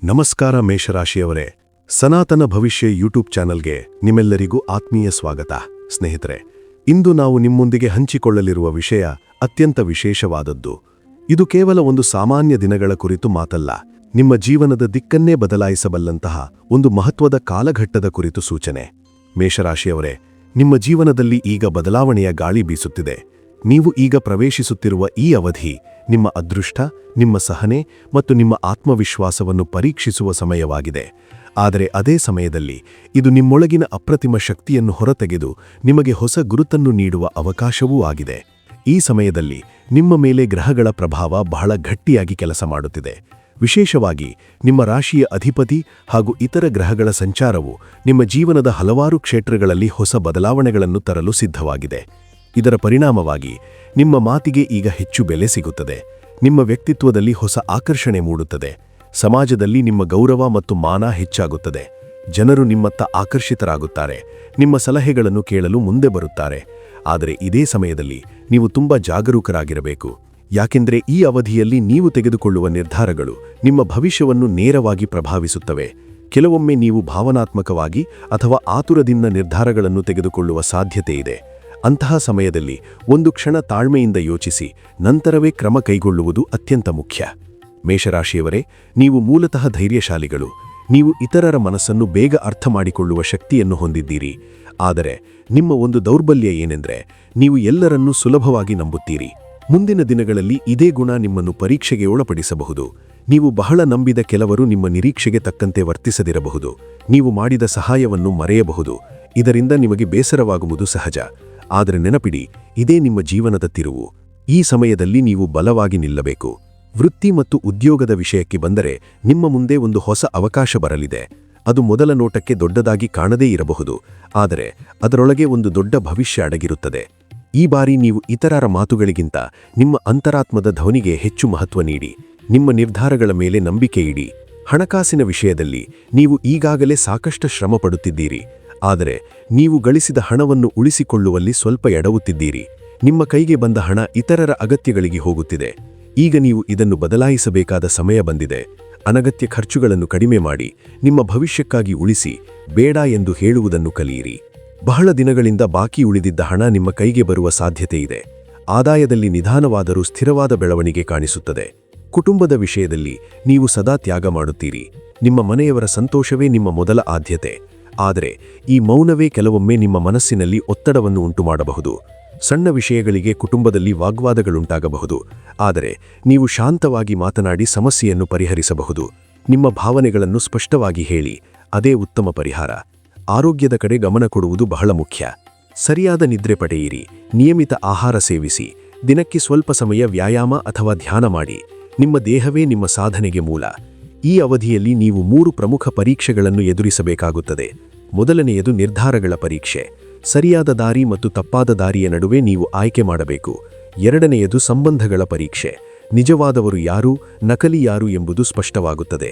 ನಮಸ್ಕಾರ ಮೇಷರಾಶಿಯವರೇ, ಸನಾತನ ಭವಿಷ್ಯ ಯೂಟ್ಯೂಬ್ ಚಾನಲ್ಗೆ ನಿಮ್ಮೆಲ್ಲರಿಗೂ ಆತ್ಮೀಯ ಸ್ವಾಗತ. ಸ್ನೇಹಿತರೆ, ಇಂದು ನಾವು ನಿಮ್ಮೊಂದಿಗೆ ಹಂಚಿಕೊಳ್ಳಲಿರುವ ವಿಷಯ ಅತ್ಯಂತ ವಿಶೇಷವಾದದ್ದು. ಇದು ಕೇವಲ ಒಂದು ಸಾಮಾನ್ಯ ದಿನಗಳ ಕುರಿತು ಮಾತಲ್ಲ, ನಿಮ್ಮ ಜೀವನದ ದಿಕ್ಕನ್ನೇ ಬದಲಾಯಿಸಬಲ್ಲಂತಹ ಒಂದು ಮಹತ್ವದ ಕಾಲಘಟ್ಟದ ಕುರಿತು ಸೂಚನೆ. ಮೇಷರಾಶಿಯವರೇ, ನಿಮ್ಮ ಜೀವನದಲ್ಲಿ ಈಗ ಬದಲಾವಣೆಯ ಗಾಳಿ ಬೀಸುತ್ತಿದೆ. ನೀವು ಈಗ ಪ್ರವೇಶಿಸುತ್ತಿರುವ ಈ ಅವಧಿ ನಿಮ್ಮ ಅದೃಷ್ಟ, ನಿಮ್ಮ ಸಹನೆ ಮತ್ತು ನಿಮ್ಮ ಆತ್ಮವಿಶ್ವಾಸವನ್ನು ಪರೀಕ್ಷಿಸುವ ಸಮಯವಾಗಿದೆ. ಆದರೆ ಅದೇ ಸಮಯದಲ್ಲಿ ಇದು ನಿಮ್ಮೊಳಗಿನ ಅಪ್ರತಿಮ ಶಕ್ತಿಯನ್ನು ಹೊರತೆಗೆದು ನಿಮಗೆ ಹೊಸ ಗುರುತನ್ನು ನೀಡುವ ಅವಕಾಶವೂ ಆಗಿದೆ. ಈ ಸಮಯದಲ್ಲಿ ನಿಮ್ಮ ಮೇಲೆ ಗ್ರಹಗಳ ಪ್ರಭಾವ ಬಹಳ ಗಟ್ಟಿಯಾಗಿ ಕೆಲಸ ಮಾಡುತ್ತಿದೆ. ವಿಶೇಷವಾಗಿ ನಿಮ್ಮ ರಾಶಿಯ ಅಧಿಪತಿ ಹಾಗೂ ಇತರ ಗ್ರಹಗಳ ಸಂಚಾರವು ನಿಮ್ಮ ಜೀವನದ ಹಲವಾರು ಕ್ಷೇತ್ರಗಳಲ್ಲಿ ಹೊಸ ಬದಲಾವಣೆಗಳನ್ನು ತರಲು ಸಿದ್ಧವಾಗಿದೆ. ಇದರ ಪರಿಣಾಮವಾಗಿ ನಿಮ್ಮ ಮಾತಿಗೆ ಈಗ ಹೆಚ್ಚು ಬೆಲೆ ಸಿಗುತ್ತದೆ. ನಿಮ್ಮ ವ್ಯಕ್ತಿತ್ವದಲ್ಲಿ ಹೊಸ ಆಕರ್ಷಣೆ ಮೂಡುತ್ತದೆ. ಸಮಾಜದಲ್ಲಿ ನಿಮ್ಮ ಗೌರವ ಮತ್ತು ಮಾನ ಹೆಚ್ಚಾಗುತ್ತದೆ. ಜನರು ನಿಮ್ಮತ್ತ ಆಕರ್ಷಿತರಾಗುತ್ತಾರೆ. ನಿಮ್ಮ ಸಲಹೆಗಳನ್ನು ಕೇಳಲು ಮುಂದೆ ಬರುತ್ತಾರೆ. ಆದರೆ ಇದೇ ಸಮಯದಲ್ಲಿ ನೀವು ತುಂಬಾ ಜಾಗರೂಕರಾಗಿರಬೇಕು. ಯಾಕೆಂದರೆ ಈ ಅವಧಿಯಲ್ಲಿ ನೀವು ತೆಗೆದುಕೊಳ್ಳುವ ನಿರ್ಧಾರಗಳು ನಿಮ್ಮ ಭವಿಷ್ಯವನ್ನು ನೇರವಾಗಿ ಪ್ರಭಾವಿಸುತ್ತವೆ. ಕೆಲವೊಮ್ಮೆ ನೀವು ಭಾವನಾತ್ಮಕವಾಗಿ ಅಥವಾ ಆತುರದಿಂದ ನಿರ್ಧಾರಗಳನ್ನು ತೆಗೆದುಕೊಳ್ಳುವ ಸಾಧ್ಯತೆ ಇದೆ. ಅಂತಹ ಸಮಯದಲ್ಲಿ ಒಂದು ಕ್ಷಣ ತಾಳ್ಮೆಯಿಂದ ಯೋಚಿಸಿ ನಂತರವೇ ಕ್ರಮ ಕೈಗೊಳ್ಳುವುದು ಅತ್ಯಂತ ಮುಖ್ಯ. ಮೇಷರಾಶಿಯವರೇ, ನೀವು ಮೂಲತಃ ಧೈರ್ಯಶಾಲಿಗಳು. ನೀವು ಇತರರ ಮನಸ್ಸನ್ನು ಬೇಗ ಅರ್ಥ ಮಾಡಿಕೊಳ್ಳುವ ಶಕ್ತಿಯನ್ನು ಹೊಂದಿದ್ದೀರಿ. ಆದರೆ ನಿಮ್ಮ ಒಂದು ದೌರ್ಬಲ್ಯ ಏನೆಂದರೆ ನೀವು ಎಲ್ಲರನ್ನೂ ಸುಲಭವಾಗಿ ನಂಬುತ್ತೀರಿ. ಮುಂದಿನ ದಿನಗಳಲ್ಲಿ ಇದೇ ಗುಣ ನಿಮ್ಮನ್ನು ಪರೀಕ್ಷೆಗೆ ಒಳಪಡಿಸಬಹುದು. ನೀವು ಬಹಳ ನಂಬಿದ ಕೆಲವರು ನಿಮ್ಮ ನಿರೀಕ್ಷೆಗೆ ತಕ್ಕಂತೆ ವರ್ತಿಸದಿರಬಹುದು. ನೀವು ಮಾಡಿದ ಸಹಾಯವನ್ನು ಮರೆಯಬಹುದು. ಇದರಿಂದ ನಿಮಗೆ ಬೇಸರವಾಗುವುದು ಸಹಜ. ಆದರೆ ನೆನಪಿಡಿ, ಇದೇ ನಿಮ್ಮ ಜೀವನದ ತಿರುವು. ಈ ಸಮಯದಲ್ಲಿ ನೀವು ಬಲವಾಗಿ ನಿಲ್ಲಬೇಕು. ವೃತ್ತಿ ಮತ್ತು ಉದ್ಯೋಗದ ವಿಷಯಕ್ಕೆ ಬಂದರೆ ನಿಮ್ಮ ಮುಂದೆ ಒಂದು ಹೊಸ ಅವಕಾಶ ಬರಲಿದೆ. ಅದು ಮೊದಲ ನೋಟಕ್ಕೆ ದೊಡ್ಡದಾಗಿ ಕಾಣದೇ ಇರಬಹುದು, ಆದರೆ ಅದರೊಳಗೆ ಒಂದು ದೊಡ್ಡ ಭವಿಷ್ಯ ಅಡಗಿರುತ್ತದೆ. ಈ ಬಾರಿ ನೀವು ಇತರರ ಮಾತುಗಳಿಗಿಂತ ನಿಮ್ಮ ಅಂತರಾತ್ಮದ ಧ್ವನಿಗೆ ಹೆಚ್ಚು ಮಹತ್ವ ನೀಡಿ. ನಿಮ್ಮ ನಿರ್ಧಾರಗಳ ಮೇಲೆ ನಂಬಿಕೆ ಇಡಿ. ಹಣಕಾಸಿನ ವಿಷಯದಲ್ಲಿ ನೀವು ಈಗಾಗಲೇ ಸಾಕಷ್ಟು ಶ್ರಮ ಪಡುತ್ತಿದ್ದೀರಿ. ಆದರೆ ನೀವು ಗಳಿಸಿದ ಹಣವನ್ನು ಉಳಿಸಿಕೊಳ್ಳುವಲ್ಲಿ ಸ್ವಲ್ಪ ಎಡವುತ್ತಿದ್ದೀರಿ. ನಿಮ್ಮ ಕೈಗೆ ಬಂದ ಹಣ ಇತರರ ಅಗತ್ಯಗಳಿಗೆ ಹೋಗುತ್ತಿದೆ. ಈಗ ನೀವು ಇದನ್ನು ಬದಲಾಯಿಸಬೇಕಾದ ಸಮಯ ಬಂದಿದೆ. ಅನಗತ್ಯ ಖರ್ಚುಗಳನ್ನು ಕಡಿಮೆ ಮಾಡಿ ನಿಮ್ಮ ಭವಿಷ್ಯಕ್ಕಾಗಿ ಉಳಿಸಿ. ಬೇಡ ಎಂದು ಹೇಳುವುದನ್ನು ಕಲಿಯಿರಿ. ಬಹಳ ದಿನಗಳಿಂದ ಬಾಕಿ ಉಳಿದಿದ್ದ ಹಣ ನಿಮ್ಮ ಕೈಗೆ ಬರುವ ಸಾಧ್ಯತೆ ಇದೆ. ಆದಾಯದಲ್ಲಿ ನಿಧಾನವಾದರೂ ಸ್ಥಿರವಾದ ಬೆಳವಣಿಗೆ ಕಾಣಿಸುತ್ತದೆ. ಕುಟುಂಬದ ವಿಷಯದಲ್ಲಿ ನೀವು ಸದಾ ತ್ಯಾಗ ಮಾಡುತ್ತೀರಿ. ನಿಮ್ಮ ಮನೆಯವರ ಸಂತೋಷವೇ ನಿಮ್ಮ ಮೊದಲ ಆದ್ಯತೆ. ಆದರೆ ಈ ಮೌನವೇ ಕೆಲವೊಮ್ಮೆ ನಿಮ್ಮ ಮನಸ್ಸಿನಲ್ಲಿ ಒತ್ತಡವನ್ನು ಉಂಟುಮಾಡಬಹುದು. ಸಣ್ಣ ವಿಷಯಗಳಿಗೆ ಕುಟುಂಬದಲ್ಲಿ ವಾಗ್ವಾದಗಳುಂಟಾಗಬಹುದು. ಆದರೆ ನೀವು ಶಾಂತವಾಗಿ ಮಾತನಾಡಿ ಸಮಸ್ಯೆಯನ್ನು ಪರಿಹರಿಸಬಹುದು. ನಿಮ್ಮ ಭಾವನೆಗಳನ್ನು ಸ್ಪಷ್ಟವಾಗಿ ಹೇಳಿ. ಅದೇ ಉತ್ತಮ ಪರಿಹಾರ. ಆರೋಗ್ಯದ ಕಡೆ ಗಮನ ಕೊಡುವುದು ಬಹಳ ಮುಖ್ಯ. ಸರಿಯಾದ ನಿದ್ರೆ ಪಡೆಯಿರಿ. ನಿಯಮಿತ ಆಹಾರ ಸೇವಿಸಿ. ದಿನಕ್ಕೆ ಸ್ವಲ್ಪ ಸಮಯ ವ್ಯಾಯಾಮ ಅಥವಾ ಧ್ಯಾನ ಮಾಡಿ. ನಿಮ್ಮ ದೇಹವೇ ನಿಮ್ಮ ಸಾಧನೆಗೆ ಮೂಲ. ಈ ಅವಧಿಯಲ್ಲಿ ನೀವು 3 ಪ್ರಮುಖ ಪರೀಕ್ಷೆಗಳನ್ನು ಎದುರಿಸಬೇಕಾಗುತ್ತದೆ. ಮೊದಲನೆಯದು ನಿರ್ಧಾರಗಳ ಪರೀಕ್ಷೆ. ಸರಿಯಾದ ದಾರಿ ಮತ್ತು ತಪ್ಪಾದ ದಾರಿಯ ನಡುವೆ ನೀವು ಆಯ್ಕೆ ಮಾಡಬೇಕು. ಎರಡನೆಯದು ಸಂಬಂಧಗಳ ಪರೀಕ್ಷೆ. ನಿಜವಾದವರು ಯಾರು, ನಕಲಿ ಯಾರು ಎಂಬುದು ಸ್ಪಷ್ಟವಾಗುತ್ತದೆ.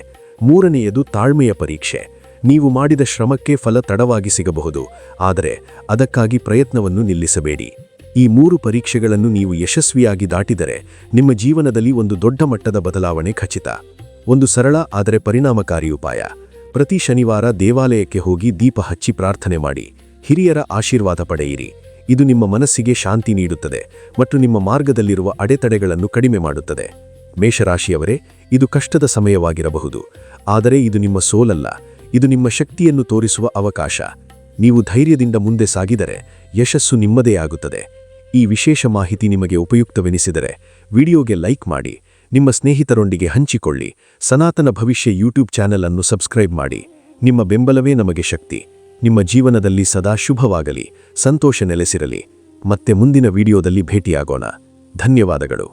ಮೂರನೆಯದು ತಾಳ್ಮೆಯ ಪರೀಕ್ಷೆ. ನೀವು ಮಾಡಿದ ಶ್ರಮಕ್ಕೆ ಫಲ ತಡವಾಗಿ ಸಿಗಬಹುದು, ಆದರೆ ಅದಕ್ಕಾಗಿ ಪ್ರಯತ್ನವನ್ನು ನಿಲ್ಲಿಸಬೇಡಿ. ಈ 3 ಪರೀಕ್ಷೆಗಳನ್ನು ನೀವು ಯಶಸ್ವಿಯಾಗಿ ದಾಟಿದರೆ ನಿಮ್ಮ ಜೀವನದಲ್ಲಿ ಒಂದು ದೊಡ್ಡ ಮಟ್ಟದ ಬದಲಾವಣೆ ಖಚಿತ. ಒಂದು ಸರಳ ಆದರೆ ಪರಿಣಾಮಕಾರಿ ಉಪಾಯ. ಪ್ರತಿ ಶನಿವಾರ ದೇವಾಲಯಕ್ಕೆ ಹೋಗಿ ದೀಪ ಹಚ್ಚಿ ಪ್ರಾರ್ಥನೆ ಮಾಡಿ. ಹಿರಿಯರ ಆಶೀರ್ವಾದ ಪಡೆಯಿರಿ. ಇದು ನಿಮ್ಮ ಮನಸ್ಸಿಗೆ ಶಾಂತಿ ನೀಡುತ್ತದೆ ಮತ್ತು ನಿಮ್ಮ ಮಾರ್ಗದಲ್ಲಿರುವ ಅಡೆತಡೆಗಳನ್ನು ಕಡಿಮೆ ಮಾಡುತ್ತದೆ. ಮೇಷರಾಶಿಯವರೇ, ಇದು ಕಷ್ಟದ ಸಮಯವಾಗಿರಬಹುದು, ಆದರೆ ಇದು ನಿಮ್ಮ ಸೋಲಲ್ಲ. ಇದು ನಿಮ್ಮ ಶಕ್ತಿಯನ್ನು ತೋರಿಸುವ ಅವಕಾಶ. ನೀವು ಧೈರ್ಯದಿಂದ ಮುಂದೆ ಸಾಗಿದರೆ ಯಶಸ್ಸು ನಿಮ್ಮದೇ ಆಗುತ್ತದೆ. ಈ ವಿಶೇಷ ಮಾಹಿತಿ ನಿಮಗೆ ಉಪಯುಕ್ತವೆನಿಸಿದರೆ ವಿಡಿಯೋಗೆ ಲೈಕ್ ಮಾಡಿ. ನಿಮ್ಮ ಸ್ನೇಹಿತರೊಂದಿಗೆ ಹಂಚಿಕೊಳ್ಳಿ. ಸನಾತನ ಭವಿಷ್ಯ ಯೂಟ್ಯೂಬ್ ಚಾನೆಲ್ ಅನ್ನು ಸಬ್ಸ್ಕ್ರೈಬ್ ಮಾಡಿ. ನಿಮ್ಮ ಬೆಂಬಲವೇ ನಮಗೆ ಶಕ್ತಿ. ನಿಮ್ಮ ಜೀವನದಲ್ಲಿ ಸದಾ ಶುಭವಾಗಲಿ, ಸಂತೋಷ ನೆಲೆಸಿರಲಿ. ಮತ್ತೆ ಮುಂದಿನ ವಿಡಿಯೋದಲ್ಲಿ ಭೇಟಿಯಾಗೋಣ. ಧನ್ಯವಾದಗಳು.